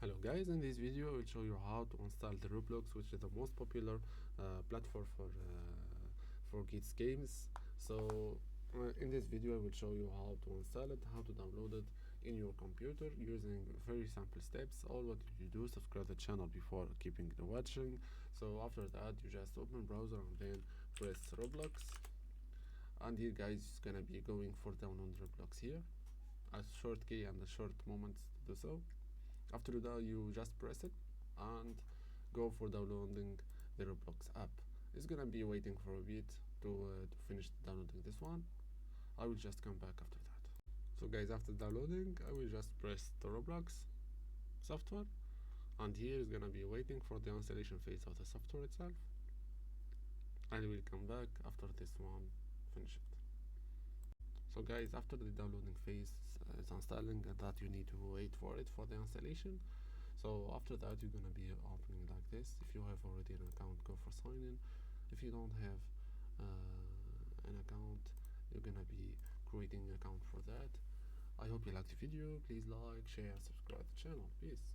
Hello guys, in this video I will show you how to install the Roblox, which is the most popular platform for kids games. So in this video I will show you how to install it, how to download it in your computer using very simple steps. All what you do, subscribe the channel before keeping the watching. So after that you just open browser and then press Roblox, and here guys it's gonna be going for download Roblox here. A short key and a short moment to do so. After that you just press it and go for downloading the Roblox app. It's gonna be waiting for a bit to finish downloading this one. I will just come back after that. So guys, after downloading I will just press the Roblox software, and here is gonna be waiting for the installation phase of the software itself, and we will come back after this one finish it. So guys, after the downloading phase is installing, and that you need to wait for it for the installation. So after that you're gonna be opening like this. If you have already an account, go for sign in. If you don't have an account, you're gonna be creating an account for that. I hope you liked the video. Please like, share, subscribe to the channel. Peace.